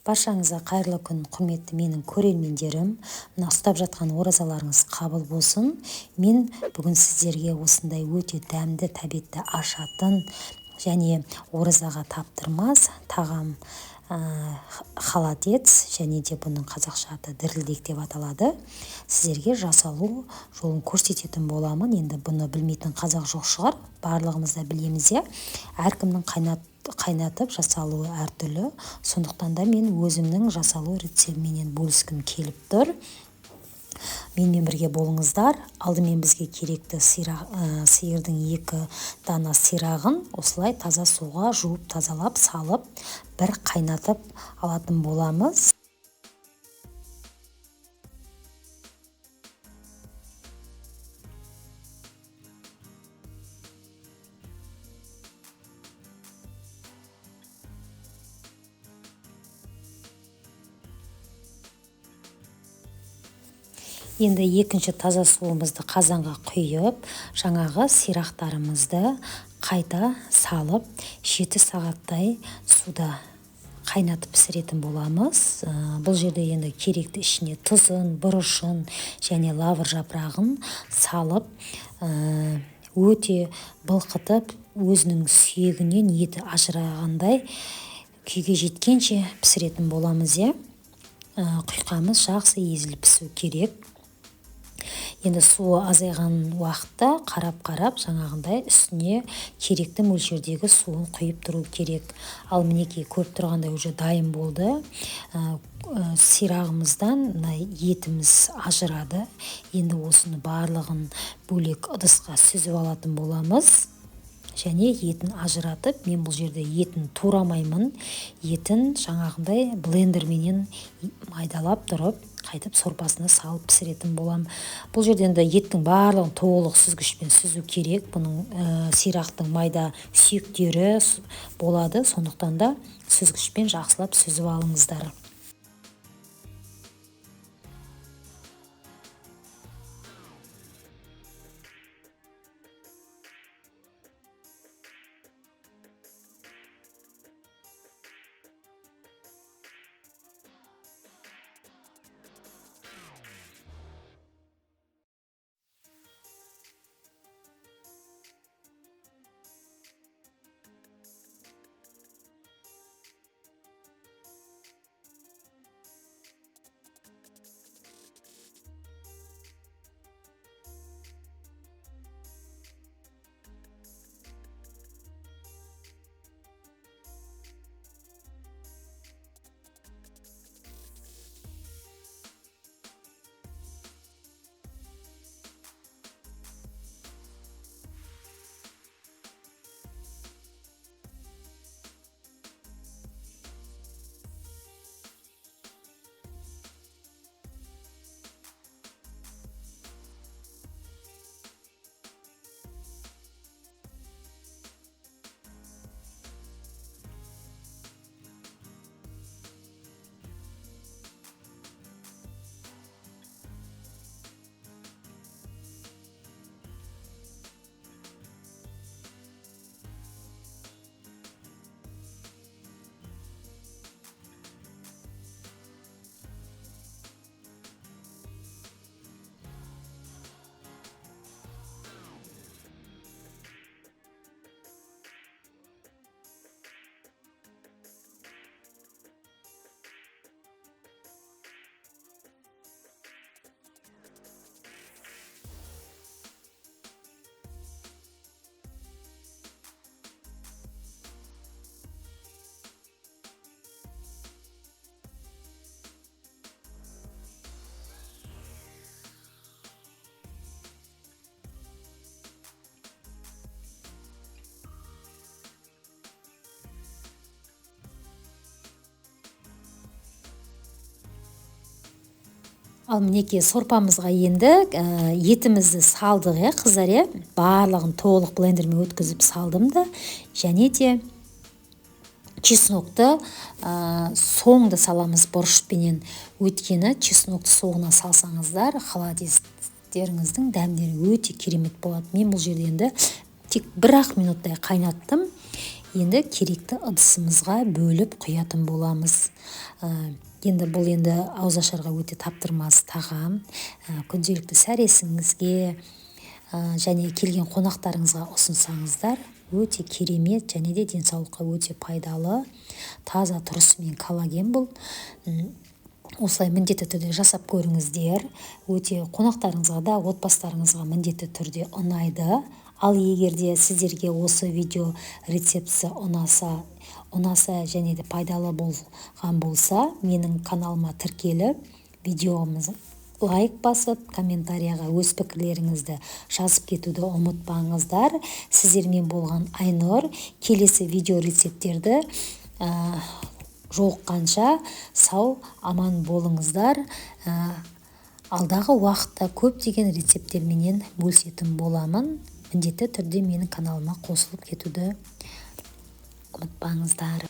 Баршаңызға қайырлы күн, құрметті менің көрермендерім. Мына ұстап жатқан оразаларыңыз қабыл болсын. Мен бүгін сіздерге осындай өте дәмді, тәбетті ашатын және оразаға таптырмас тағам холодец, және де бұның қазақша аты дірілдек деп аталады. Сіздерге жасалу жолын көрсететін боламын. Енді бұны білмейтін қазақ жоқ шығар. Барлығымыз да білеміз, әркімнің қайнатып жасалуы әртүрлі. Сондықтан да мен өзімнің жасалу рецептіменен бөліскім келіп тұр. Менімен бірге болыңыздар. Алдымен бізге керекті сиырдың 2 дана сирағын осылай таза суға жуып тазалап салып бір қайнатып алатын боламыз. Енді екінші таза суымызды қазанға құйып, жаңағы сирақтарымызды қайта салып, 7 сағаттай суда қайнатып пісіретін боламыз. Бұл жерде енді керекті ішіне тұзын, бұрышын және лавр жапырағын салып, өте былқытып, өзінің сүйегінен еті ажырағандай күйге жеткенше пісіретін боламыз. Құйқамыз жақсы езіліп пісу керек. Енді суы азайған уақытта қарап жаңағындай үстіне керекті мөлшердегі суын құйып тұру керек. Ал мінекей көріп тұрғандай уже дайын болды. Сирағымыздан етіміз ажырады. Енді осыны барлығын бөлек ыдысқа сүзіп алатын боламыз. Және етін ажыратып, мен бұл жерде етін турамаймын. Етін жаңағындай блендерменен майдалап тұрып, қайтып сорпасына салып пісіретін болам. Бұл жерде енді еттің барлығын толық сүзгішпен сүзу керек. Бұның сирақтың майда сүйектері болады. Сондықтан да сүзгішпен жақсылап сүзіп алыңыздар. Ал мінекей сорпамызға енді етімізді салдық, қыздар, барлығын толық блендермен өткізіп салдым да, және де чеснокты соңды саламыз бұрышпенен. Өткені чеснокты соңына салсаңыздар, холодецтеріңіздің дәмдері өте керемет болады. Мен бұл жерде енді тек 1-ақ минуттай қайнаттым. Енді керекті ыдысымызға бөліп құятын боламыз. Енді бұл ауызашарға өте таптырмас тағам. Күнделікті сәресіңізге және келген қонақтарыңызға ұсынсаңыздар өте керемет және де денсаулыққа өте пайдалы. Таза тұрысымен коллаген бұл. Осылай міндетті түрде жасап көріңіздер. Өте қонақтарыңызға да, отбасыларыңызға міндетті түрде ұнайды. Ал егерде сіздерге осы видео рецептісі ұнаса және де пайдалы болған болса, менің каналыма тіркеліп, видеомыз лайк басып, комментарияға өз пікірлеріңізді жазып кетуді ұмытпаңыздар. Сіздермен болған Айнұр. Келесі видео рецепттерді жолыққанша сау аман болыңыздар. Алдағы уақытта көптеген рецепттерменен бөлісетін боламын. Міндетті түрде менің каналыма қосылып кетуді ұмытпаңыздар.